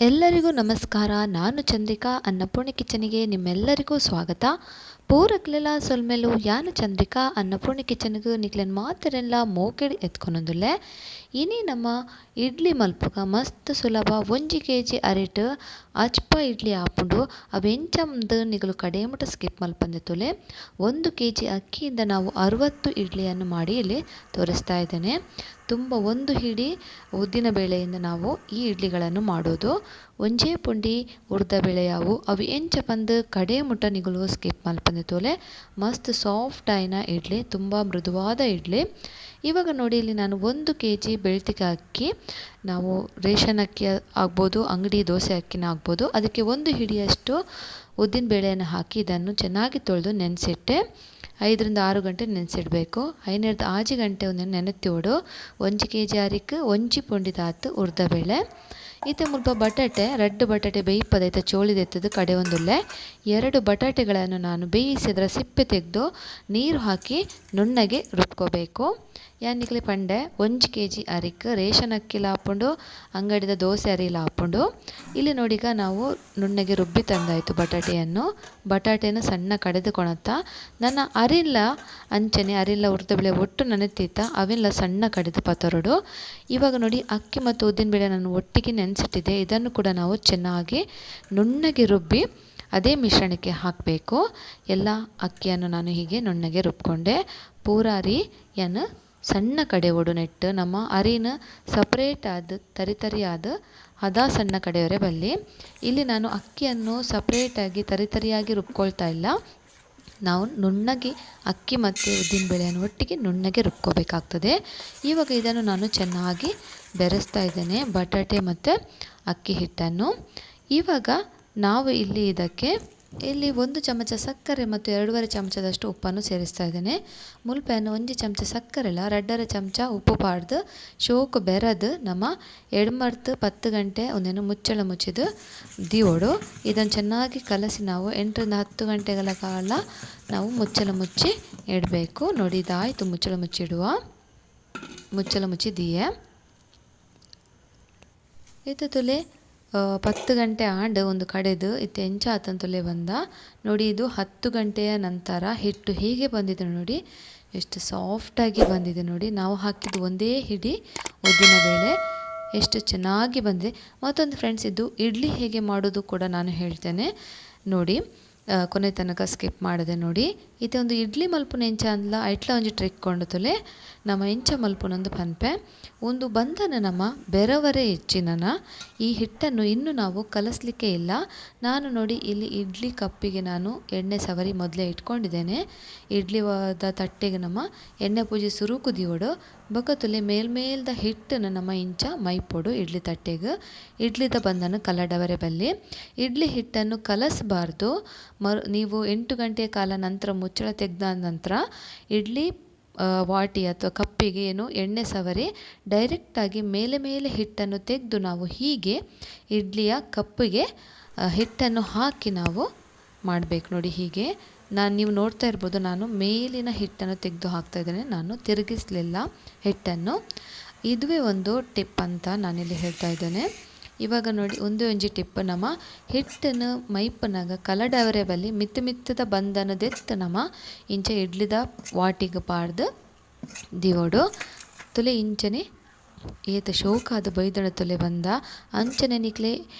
ಎಲ್ಲರಿಗೂ ನಮಸ್ಕಾರ. ನಾನು ಚಂದ್ರಿಕಾ. ಅನ್ನಪೂರ್ಣಿ ಕಿಚನಿಗೆ ನಿಮ್ಮೆಲ್ಲರಿಗೂ ಸ್ವಾಗತ. ಪೂರಕ್ಲೆಲ್ಲ ಸೊಲ್ಮೆಲು ಯಾನು ಚಂದ್ರಿಕಾ ಅನ್ನಪೂರ್ಣಿ ಕಿಚನ್ಗೆ ನಿಕ್ಲೆನ್ ಮಾತೆರೆಲ್ಲ ಮೋಕೆಡ್ ಎತ್ಕೊನೊಂದುಲ್ಲೆ. ಇನಿ ನಮ್ಮ ಇಡ್ಲಿ ಮಲ್ಪುಗ ಮಸ್ತ್ ಸುಲಭ 1 kg ಅರಿಟ್ ಅಚ್ಪ ಇಡ್ಲಿ ಆಪುಂಡು ಅವೆಂಚಂದು ನಿಗಲು ಕಡೇಮುಟ ಸ್ಕಿಪ್ ಮಲ್ಪಂದೆತೊಲೆ. 1 kg ಅಕ್ಕಿಯಿಂದ ನಾವು 60 ಇಡ್ಲಿಯನ್ನು ಮಾಡಿ ಇಲ್ಲಿ ತೋರಿಸ್ತಾ ಇದ್ದೇನೆ. ತುಂಬ 1 ಹಿಡಿ ಉದ್ದಿನ ಬೇಳೆಯಿಂದ ನಾವು ಈ ಇಡ್ಲಿಗಳನ್ನು ಮಾಡೋದು. ಒಂಜೇ ಪುಂಡಿ ಉರ್ದ ಬೇಳೆಯಾವು ಅವು ಎಂಚ ಬಂದು ಕಡೆ ಮುಟ ನಿಗಲು ಸ್ಕಿಪ್ ಮಲ್ಪಂದೆತೋಲೆ. ಮಸ್ತ್ ಸಾಫ್ಟ್ ಆಯ್ನ ಇಡ್ಲಿ, ತುಂಬ ಮೃದುವಾದ ಇಡ್ಲಿ. ಇವಾಗ ನೋಡಿ ಇಲ್ಲಿ ನಾನು 1 kg ಬೆಳ್ತಿಗೆ ಅಕ್ಕಿ, ನಾವು ರೇಷನ್ ಅಕ್ಕಿ ಆಗ್ಬೋದು, ಅಂಗಡಿ ದೋಸೆ ಅಕ್ಕಿನ ಆಗ್ಬೋದು, ಅದಕ್ಕೆ 1 ಹಿಡಿಯಷ್ಟು ಉದ್ದಿನ ಬೇಳೆಯನ್ನು ಹಾಕಿ ಇದನ್ನು ಚೆನ್ನಾಗಿ ತೊಳೆದು ನೆನೆಸಿಟ್ಟೆ. 5ರಿಂದ 6 ಗಂಟೆ ನೆನೆಸಿಡಬೇಕು. 5 ಗಂಟೆ ಒಂದು ನೆನೆತ್ತಿವಡು 1 kg ಅರಿಕ್ 1 ಪುಂಡಿದಾತು ಉರ್ದ ಬೇಳೆ. ಈತ ಮುಲ್ಪ ಬಟಾಟೆ ರಡ್ಡು ಬಟಾಟೆ ಬೇಯಿಪದೈತ ಚೋಳಿದೆತ್ತದು ಕಡೆ ಒಂದುಲ್ಲೆ. 2 ಬಟಾಟೆಗಳನ್ನು ನಾನು ಬೇಯಿಸಿ ಅದರ ಸಿಪ್ಪೆ ತೆಗೆದು ನೀರು ಹಾಕಿ ನುಣ್ಣಗೆ ರುಬ್ಕೋಬೇಕು. ಯಾನಿಕ್ಲೆ ಪಂಡೆ 1 kg ಅರಿಕ್ ರೇಷನ್ ಅಕ್ಕಿಲ ಹಾಕೊಂಡು ಅಂಗಡಿದ ದೋಸೆ ಅರಿಲ ಹಾಕೊಂಡು ಇಲ್ಲಿ ನೋಡಿಗ ನಾವು ನುಣ್ಣಗೆ ರುಬ್ಬಿ ತಂದಾಯಿತು ಬಟಾಟೆಯನ್ನು ಸಣ್ಣ ಕಡೆದುಕೊಳತ್ತ. ನನ್ನ ಅರಿಲ್ಲ ಅಂಚನೆ ಅರಿಲ್ಲ ಉರ್ದ ಬೇಳೆ ಒಟ್ಟು ನೆನೆತೀತ ಅವೆಲ್ಲ ಸಣ್ಣ ಕಡೆದು ಪತರಡು. ಇವಾಗ ನೋಡಿ ಅಕ್ಕಿ ಮತ್ತು ಉದ್ದಿನ ಬೇಳೆ ನಾನು ಒಟ್ಟಿಗೆ ನೆನೆಸಿಟ್ಟಿದ್ದೆ. ಇದನ್ನು ಕೂಡ ನಾವು ಚೆನ್ನಾಗಿ ನುಣ್ಣಗೆ ರುಬ್ಬಿ ಅದೇ ಮಿಶ್ರಣಕ್ಕೆ ಹಾಕಬೇಕು. ಎಲ್ಲ ಅಕ್ಕಿಯನ್ನು ನಾನು ಹೀಗೆ ನುಣ್ಣಗೆ ರುಬ್ಕೊಂಡೆ. ಪೂರ ಅರಿಯನ್ನು ಸಣ್ಣ ಕಡೆ ಒಡು ನೆಟ್ಟು ನಮ್ಮ ಅರಿನ ಸಪ್ರೇಟ್ ಆದ ತರಿತರಿಯಾದ ಹದ ಸಣ್ಣ ಕಡೆಯವರೆ ಬಲ್ಲಿ. ಇಲ್ಲಿ ನಾನು ಅಕ್ಕಿಯನ್ನು ಸಪ್ರೇಟಾಗಿ ತರಿತರಿಯಾಗಿ ರುಬ್ಕೊಳ್ತಾ ಇಲ್ಲ, ನಾವು ನುಣ್ಣಗೆ ಅಕ್ಕಿ ಮತ್ತು ಉದ್ದಿನ ಬೇಳೆಯನ್ನು ಒಟ್ಟಿಗೆ ನುಣ್ಣಗೆ ರುಬ್ಕೋಬೇಕಾಗ್ತದೆ. ಇವಾಗ ಇದನ್ನು ನಾನು ಚೆನ್ನಾಗಿ ಬೆರೆಸ್ತಾ ಇದ್ದೇನೆ, ಬಟಾಟೆ ಮತ್ತು ಅಕ್ಕಿ ಹಿಟ್ಟನ್ನು. ಇವಾಗ ನಾವು ಇದಕ್ಕೆ 1 ಚಮಚ ಸಕ್ಕರೆ ಮತ್ತು 2.5 ಚಮಚದಷ್ಟು ಉಪ್ಪನ್ನು ಸೇರಿಸ್ತಾ ಇದ್ದೇನೆ. ಮುಲ್ಪೆಯನ್ನು 1 ಚಮಚ ಸಕ್ಕರೆಲ್ಲ 2.5 ಚಮಚ ಉಪ್ಪು ಪಾಡ್ದು ಶೋಕು ಬೆರೆದು ನಮ್ಮ ಎಡ್ಮರ್ತು 10 ಗಂಟೆ ಒಂದೇನು ಮುಚ್ಚಳ ಮುಚ್ಚಿದು ದಿವೋಡು. ಇದನ್ನು ಚೆನ್ನಾಗಿ ಕಲಸಿ ನಾವು 8ರಿಂದ 10 ಗಂಟೆಗಳ ಕಾಲ ನಾವು ಮುಚ್ಚಳ ಮುಚ್ಚಿ ಇಡಬೇಕು. ನೋಡಿ ಇದಾಯಿತು, ಮುಚ್ಚಳ ಮುಚ್ಚಿ ದಿಯೆ ಇದು ತುಲೆ 10 ಗಂಟೆ ಆಂಡ್ ಒಂದು ಕಡೆದು ಇತ್ತು ಎಂಚ ಆತಂತುಲೆ ಬಂದ. ನೋಡಿ ಇದು 10 ಗಂಟೆಯ ನಂತರ ಹಿಟ್ಟು ಹೀಗೆ ಬಂದಿದೆ. ನೋಡಿ ಎಷ್ಟು ಸಾಫ್ಟಾಗಿ ಬಂದಿದೆ. ನೋಡಿ ನಾವು ಹಾಕಿದ್ದು ಒಂದೇ ಹಿಡಿ ಉದ್ದಿನ ಬೇಳೆ ಎಷ್ಟು ಚೆನ್ನಾಗಿ ಬಂದಿದೆ. ಮತ್ತೊಂದು ಫ್ರೆಂಡ್ಸ್, ಇದು ಇಡ್ಲಿ ಹೇಗೆ ಮಾಡೋದು ಕೂಡ ನಾನು ಹೇಳ್ತೇನೆ ನೋಡಿ, ಕೊನೆ ತನಕ ಸ್ಕಿಪ್ ಮಾಡಿದೆ ನೋಡಿ. ಇದೊಂದು ಇಡ್ಲಿ ಮಲ್ಪುನ ಎಂಚ ಅಂದ್ಲ ಐಟ್ಲ ಒಂಜಿ ಟ್ರಿಕ್ ಕೊಂಡುತ್ತಲೆ ನಮ್ಮ ಎಂಚ ಮಲ್ಪುನೊಂದು ಪನ್ಪೆ ಒಂದು ಬಂಧನ ನಮ್ಮ ಬೆರವರೆ ಹೆಚ್ಚಿನ ಈ ಹಿಟ್ಟನ್ನು ಇನ್ನು ನಾವು ಕಲಸಲಿಕ್ಕೆ ಇಲ್ಲ. ನಾನು ನೋಡಿ ಇಲ್ಲಿ ಇಡ್ಲಿ ಕಪ್ಪಿಗೆ ನಾನು ಎಣ್ಣೆ ಸವರಿ ಮೊದಲೇ ಇಟ್ಕೊಂಡಿದ್ದೇನೆ. ಇಡ್ಲಿವಾದ ತಟ್ಟೆಗೆ ನಮ್ಮ ಎಣ್ಣೆ ಪೂಜೆ ಸುರುಕು ದಿವಡು ಬಕತುಲೆ ಮೇಲ್ಮೇಲ್ದ ಹಿಟ್ಟನ್ನು ನಮ್ಮ ಇಂಚ ಮೈಪೊಡು ಇಡ್ಲಿ ತಟ್ಟೆಗೆ ಇಡ್ಲಿದ ಬಂದನು ಕಲಡವರೆ ಬಲ್ಲಿ. ಇಡ್ಲಿ ಹಿಟ್ಟನ್ನು ಕಲಸಬಾರ್ದು. ನೀವು 8 ಗಂಟೆಯ ಕಾಲ ನಂತರ ಮುಚ್ಚಳ ತೆಗೆದ ನಂತರ ಇಡ್ಲಿ ವಾಟಿ ಅಥವಾ ಕಪ್ಪಿಗೆ ಎಣ್ಣೆ ಸವರಿ ಡೈರೆಕ್ಟಾಗಿ ಮೇಲೆ ಹಿಟ್ಟನ್ನು ತೆಗೆದು ನಾವು ಹೀಗೆ ಇಡ್ಲಿಯ ಕಪ್ಪಿಗೆ ಹಿಟ್ಟನ್ನು ಹಾಕಿ ನಾವು ಮಾಡಬೇಕು. ನೋಡಿ ಹೀಗೆ ನೀವು ನೋಡ್ತಾ ಇರ್ಬೋದು, ನಾನು ಮೇಲಿನ ಹಿಟ್ಟನ್ನು ತೆಗೆದು ಹಾಕ್ತಾ ಇದ್ದೇನೆ, ನಾನು ತಿರುಗಿಸಲಿಲ್ಲ ಹಿಟ್ಟನ್ನು. ಇದುವೇ ಒಂದು ಟಿಪ್ ಅಂತ ನಾನಿಲ್ಲಿ ಹೇಳ್ತಾ ಇದ್ದೇನೆ. ಇವಾಗ ನೋಡಿ ಒಂಜಿ ಟಿಪ್, ನಮ್ಮ ಹಿಟ್ಟನ್ನು ಮೈಪನಾಗ ಕಲಡವರೆ ಬಲ್ಲಿ ಮಿತ್ತದ ಬಂದನದೆತ್ತು ನಮ್ಮ ಇಂಚ ಇಡ್ಲಿದ ವಾಟಿಗೆ ಪಾಡ್ದು ದಿವೋಡು ತುಲೆ ಇಂಚನೆ ಏತ ಶೋಕಾದ ಬೈದಣ ತುಲೆ ಬಂದ ಅಂಚನೆ ನಿಕ್ಲೆ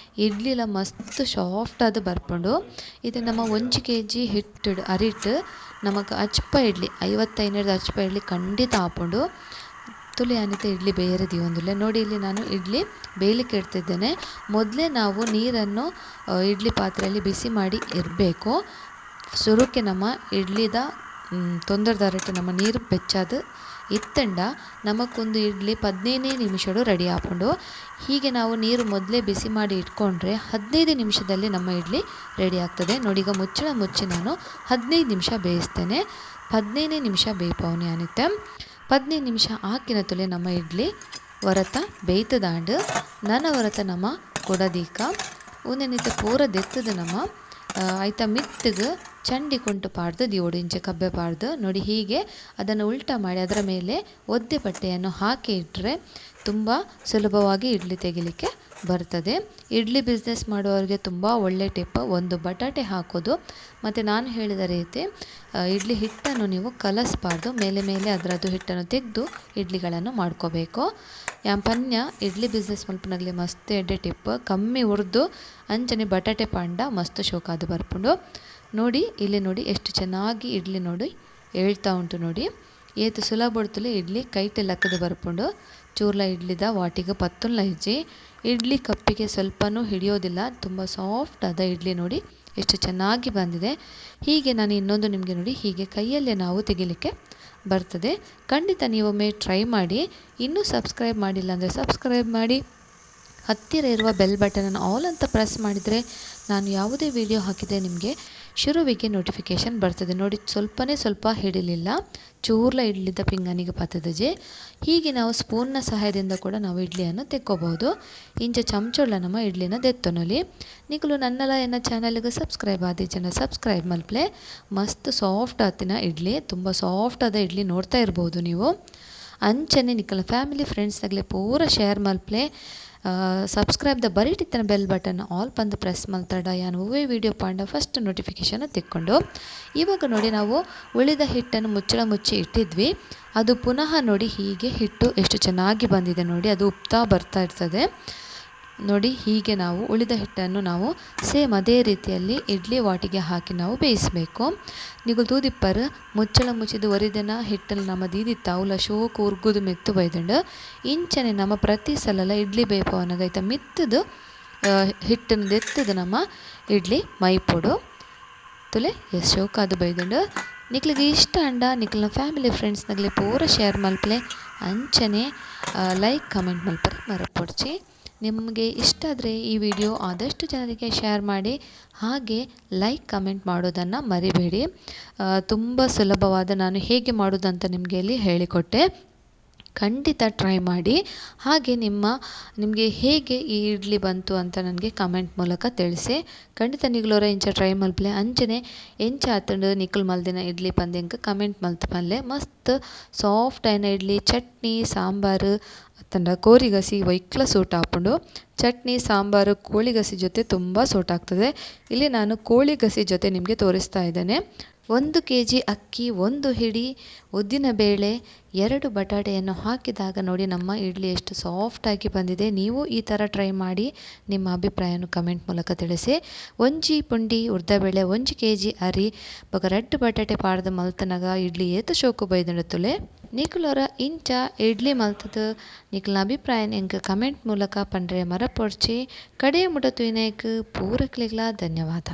ಇಡ್ಲಿಲ ಮಸ್ತ್ ಸಾಫ್ಟ್ ಆದ ಬರ್ಪುಂಡು. ಇದು ನಮ್ಮ 1 kg ಹಿಟ್ಟು ಅರಿಟ್ಟು ನಮಗೆ ಅಚ್ಪ ಇಡ್ಲಿ 55 ಅಚ್ಪ ಇಡ್ಲಿ ಖಂಡಿತ ಆಪುಂಡು. ತುಲೆ ಅನಿತ ಇಡ್ಲಿ ಬೇರೆ ದಿವೊಂದಿಲ್ಲ. ನೋಡಿ ಇಲ್ಲಿ ನಾನು ಇಡ್ಲಿ ಬೇಯಲಿಕ್ಕೆ ಇಡ್ತಿದ್ದೇನೆ. ಮೊದಲೇ ನಾವು ನೀರನ್ನು ಇಡ್ಲಿ ಪಾತ್ರೆಯಲ್ಲಿ ಬಿಸಿ ಮಾಡಿ ಇರಬೇಕು. ಸುರುಕ್ಕೆ ನಮ್ಮ ಇಡ್ಲಿದ ತೊಂದರೆದಾರಟ್ಟು ನಮ್ಮ ನೀರು ಬೆಚ್ಚಾದ ಇತ್ತಂಡ ನಮಗೊಂದು ಇಡ್ಲಿ 15 ನಿಮಿಷಡು ರೆಡಿ ಆಪುಂಡು. ಹೀಗೆ ನಾವು ನೀರು ಮೊದಲೇ ಬಿಸಿ ಮಾಡಿ ಇಟ್ಕೊಂಡ್ರೆ 15 ನಿಮಿಷದಲ್ಲಿ ನಮ್ಮ ಇಡ್ಲಿ ರೆಡಿ ಆಗ್ತದೆ. ನೋಡಿ ಈಗ ಮುಚ್ಚಳ ಮುಚ್ಚಿ ನಾನು 15 ನಿಮಿಷ ಬೇಯಿಸ್ತೇನೆ. 15 ನಿಮಿಷ ಬೇಯ್ಪವನಿ ಅನಿತೆ 15 ನಿಮಿಷ ಹಾಕಿನ ತುಲೆ ನಮ್ಮ ಇಡ್ಲಿ ವರತ ಬೇಯ್ತದಾಂಡು ನನ್ನ ವರತ ನಮ್ಮ ಕೊಡದೀಕ ಒಂದೇನಿತ ಪೂರ ದೆತ್ತದ ನಮ್ಮ ಐತ ಮಿತ್ತಿಗೆ ಚಂಡಿ ಕೊಂಟು ಪಾಡ್ದು ದಿವೋಡು ಇಂಚೆ ಕಬ್ಬೆ ಪಾಡ್ದು. ನೋಡಿ ಹೀಗೆ ಅದನ್ನು ಉಲ್ಟಾ ಮಾಡಿ ಅದರ ಮೇಲೆ ಒದ್ದೆ ಬಟ್ಟೆಯನ್ನು ಹಾಕಿ ಇಟ್ಟರೆ ತುಂಬ ಸುಲಭವಾಗಿ ಇಡ್ಲಿ ತೆಗಿಲಿಕ್ಕೆ ಬರ್ತದೆ. ಇಡ್ಲಿ ಬಿಸ್ನೆಸ್ ಮಾಡೋರಿಗೆ ತುಂಬ ಒಳ್ಳೆ ಟಿಪ್ ಒಂದು ಬಟಾಟೆ ಹಾಕೋದು. ಮತ್ತು ನಾನು ಹೇಳಿದ ರೀತಿ ಇಡ್ಲಿ ಹಿಟ್ಟನ್ನು ನೀವು ಕಲಸಬಾರ್ದು, ಮೇಲೆ ಅದರದ್ದು ಹಿಟ್ಟನ್ನು ತೆಗೆದು ಇಡ್ಲಿಗಳನ್ನು ಮಾಡ್ಕೋಬೇಕು. ಪನ್ಯ ಇಡ್ಲಿ ಬಿಸ್ನೆಸ್ ಮಲ್ಪನಾಗಲಿ ಮಸ್ತ್ ಎಡ್ಡೆ ಟಿಪ್ ಕಮ್ಮಿ ಹುರಿದು ಅಂಚನೆ ಬಟಾಟೆ ಪಾಂಡ ಮಸ್ತ್ ಶೋಕಾದು ಬರ್ಪುಂಡು. ನೋಡಿ ಇಲ್ಲಿ ನೋಡಿ ಎಷ್ಟು ಚೆನ್ನಾಗಿ ಇಡ್ಲಿ ನೋಡಿ ಹೇಳ್ತಾ ಉಂಟು ನೋಡಿ. ಏತು ಸುಲಭ ಬಡ್ತಲೆ ಇಡ್ಲಿ ಕೈಟೆ ಲಕ್ಕದ ಬರ್ಪುಂಡು. ಚೂರ್ಲ ಇಡ್ಲಿದ ವಾಟಿಗೆ ಪತ್ತುನ್ಲ ಇಜ್ಜಿ ಇಡ್ಲಿ ಕಪ್ಪಿಗೆ ಸ್ವಲ್ಪನೂ ಹಿಡಿಯೋದಿಲ್ಲ. ತುಂಬ ಸಾಫ್ಟ್ ಆದ ಇಡ್ಲಿ ನೋಡಿ ಎಷ್ಟು ಚೆನ್ನಾಗಿ ಬಂದಿದೆ. ಹೀಗೆ ನಾನು ಇನ್ನೊಂದು ನಿಮಗೆ ನೋಡಿ ಹೀಗೆ ಕೈಯಲ್ಲೇ ನಾವು ತೆಗಿಲಿಕ್ಕೆ ಬರ್ತದೆ. ಖಂಡಿತ ನೀವೊಮ್ಮೆ ಟ್ರೈ ಮಾಡಿ. ಇನ್ನೂ ಸಬ್ಸ್ಕ್ರೈಬ್ ಮಾಡಿಲ್ಲ ಅಂದರೆ ಸಬ್ಸ್ಕ್ರೈಬ್ ಮಾಡಿ. ಹತ್ತಿರ ಇರುವ ಬೆಲ್ ಬಟನನ್ನು ಆಲ್ ಅಂತ ಪ್ರೆಸ್ ಮಾಡಿದರೆ ನಾನು ಯಾವುದೇ ವಿಡಿಯೋ ಹಾಕಿದರೆ ನಿಮಗೆ ಶುರುವಿಗೆ ನೋಟಿಫಿಕೇಷನ್ ಬರ್ತದೆ. ನೋಡಿ ಸ್ವಲ್ಪ ಹಿಡಿಲಿಲ್ಲ, ಚೂರ್ಲ ಇಡ್ಲಿದ್ದ ಪಿಂಗನಿಗೆ ಪತ್ತದಜೆ. ಹೀಗೆ ನಾವು ಸ್ಪೂನ್ನ ಸಹಾಯದಿಂದ ಕೂಡ ನಾವು ಇಡ್ಲಿಯನ್ನು ತೆಕ್ಕೋಬಹುದು. ಇಂಚ ಚಮಚೊಳ್ಳ ನಮ್ಮ ಇಡ್ಲಿನ ದೆತ್ತೊನೊಲಿ ನಿಕಲು ನನ್ನಲ ಎನ್ನ ಚಾನಲ್ಗೆ ಸಬ್ಸ್ಕ್ರೈಬ್ ಆದಿಜನ ಸಬ್ಸ್ಕ್ರೈಬ್ ಮಲ್ಪಲೆ. ಮಸ್ತ್ ಸಾಫ್ಟ್ ಆತಿನ ಇಡ್ಲಿ, ತುಂಬ ಸಾಫ್ಟ್ ಆದ ಇಡ್ಲಿ ನೋಡ್ತಾ ಇರ್ಬೋದು ನೀವು. ಅಂಚನೆ ನಿಕ್ಕಲ ಫ್ಯಾಮಿಲಿ ಫ್ರೆಂಡ್ಸ್ನಾಗಲೇ ಪೂರ ಶೇರ್ ಮಲ್ಪಲೆ. ಸಬ್ಸ್ಕ್ರೈಬ್ ದ ಬರೀಟಿತ್ತನ ಬೆಲ್ ಬಟನ್ ಆಲ್ ಬಂದು ಪ್ರೆಸ್ ಮಲ್ತಡ ಯಾನು ಹೂವೇ ವಿಡಿಯೋ ಪಾಂಡ ಫಸ್ಟ್ ನೋಟಿಫಿಕೇಷನ್ ತೆಕ್ಕೊಂಡು. ಇವಾಗ ನೋಡಿ ನಾವು ಉಳಿದ ಹಿಟ್ಟನ್ನು ಮುಚ್ಚಿ ಇಟ್ಟಿದ್ವಿ. ಅದು ಪುನಃ ನೋಡಿ ಹೀಗೆ ಹಿಟ್ಟು ಎಷ್ಟು ಚೆನ್ನಾಗಿ ಬಂದಿದೆ ನೋಡಿ, ಅದು ಉಪ್ತಾ ಬರ್ತಾ ಇರ್ತದೆ ನೋಡಿ. ಹೀಗೆ ನಾವು ಉಳಿದ ಹಿಟ್ಟನ್ನು ನಾವು ಸೇಮ್ ಅದೇ ರೀತಿಯಲ್ಲಿ ಇಡ್ಲಿ ವಾಟಿಗೆ ಹಾಕಿ ನಾವು ಬೇಯಿಸಬೇಕು. ನೀವು ತೂದಿಪ್ಪರ್ ಮುಚ್ಚಿದು ಒರಿದಿನ ಹಿಟ್ಟಲ್ಲಿ ನಮ್ಮ ದೀದಿತ್ತ ಅವಲ ಶೋಕು ಉರ್ಗುದು ಮೆತ್ತು ಬೈದಂಡು ಇಂಚನೆ ನಮ್ಮ ಪ್ರತಿ ಸಲ ಇಡ್ಲಿ ಬೇಯಪವನಾಗೈತ ಮಿತ್ತದು ಹಿಟ್ಟನ್ನು ದೆತ್ತದು ನಮ್ಮ ಇಡ್ಲಿ ಮೈಪೊಡು ತುಲೆ ಎಸ್ ಶೋಕಾದು ಬೈದಂಡು. ನಿಕ್ಲಿಗೆ ಇಷ್ಟ ಅಂಡ ನಿಕ್ಲಿನ ಫ್ಯಾಮಿಲಿ ಫ್ರೆಂಡ್ಸ್ನಾಗಲಿ ಪೂರ ಶೇರ್ ಮಲ್ಪಲೆ. ಅಂಚನೆ ಲೈಕ್ ಕಮೆಂಟ್ ಮಲ್ಪರೆ ಮರಪೊಡ್ಚಿ. ನಿಮಗೆ ಇಷ್ಟ ಆದರೆ ಈ ವಿಡಿಯೋ ಆದಷ್ಟು ಜನರಿಗೆ ಶೇರ್ ಮಾಡಿ, ಹಾಗೆ ಲೈಕ್ ಕಮೆಂಟ್ ಮಾಡೋದನ್ನು ಮರಿಬೇಡಿ. ತುಂಬ ಸುಲಭವಾದ ನಾನು ಹೇಗೆ ಮಾಡೋದಂತ ನಿಮಗೆ ಇಲ್ಲಿ ಹೇಳಿಕೊಟ್ಟೆ. ಖಂಡಿತ ಟ್ರೈ ಮಾಡಿ. ಹಾಗೆ ನಿಮಗೆ ಹೇಗೆ ಈ ಇಡ್ಲಿ ಬಂತು ಅಂತ ನನಗೆ ಕಮೆಂಟ್ ಮೂಲಕ ತಿಳಿಸಿ. ಖಂಡಿತ ನಿಗ್ಲೋರ ಇಂಚ ಟ್ರೈ ಮಲ್ಪಲೆ ಅಂಚನೆ ಎಂಚ ಆತಂಡು ನಿಕ್ಕಲ್ ಮಲ್ದಿನ ಇಡ್ಲಿ ಪಂದ್ಯಂಗೆ ಕಮೆಂಟ್ ಮಲ್ತು ಮಲ್ಲೆ. ಮಸ್ತ್ ಸಾಫ್ಟ್ ಆಯ್ನ ಇಡ್ಲಿ ಚಟ್ನಿ ಸಾಂಬಾರು ಅತ್ತಂಡ ಕೋರಿಗಸಿ ವೈಕ್ಲ ಸೂಟ್ ಹಾಕೊಂಡು. ಚಟ್ನಿ ಸಾಂಬಾರು ಕೋಳಿಗಸಿ ಜೊತೆ ತುಂಬ ಸೂಟ್ ಆಗ್ತದೆ. ಇಲ್ಲಿ ನಾನು ಕೋಳಿಗಸಿ ಜೊತೆ ನಿಮಗೆ ತೋರಿಸ್ತಾ ಇದ್ದೇನೆ. 1 kg ಅಕ್ಕಿ, 1 ಹಿಡಿ ಉದ್ದಿನ ಬೇಳೆ, 2 ಬಟಾಟೆಯನ್ನು ಹಾಕಿದಾಗ ನೋಡಿ ನಮ್ಮ ಇಡ್ಲಿ ಎಷ್ಟು ಸಾಫ್ಟಾಗಿ ಬಂದಿದೆ. ನೀವು ಈ ಥರ ಟ್ರೈ ಮಾಡಿ ನಿಮ್ಮ ಅಭಿಪ್ರಾಯವನ್ನು ಕಮೆಂಟ್ ಮೂಲಕ ತಿಳಿಸಿ. 1 ಪುಂಡಿ ಉರ್ದಬೇಳೆ, 1 kg ಅರಿ ಬೊಕ 2 ಬಟಾಟೆ ಪಾಡ್ದು ಮಲ್ತನಗ ಇಡ್ಲಿ ಏತು ಶೋಕು ಬೈದಂಡುತ್ತುಲೆ. ನಿಕುಲರ ಇಂಚ ಇಡ್ಲಿ ಮಲ್ತದು ನಿಕಲ್ನ ಅಭಿಪ್ರಾಯ ಎಂಕ್ ಕಮೆಂಟ್ ಮೂಲಕ ಪಂಡ್ರೆ ಮರಪೊಡ್ಚಿ. ಕಡೆ ಮುಡತು ಇನೇಕ್ ಪೂರಕ್ಲಿಗ್ಲ ಧನ್ಯವಾದ.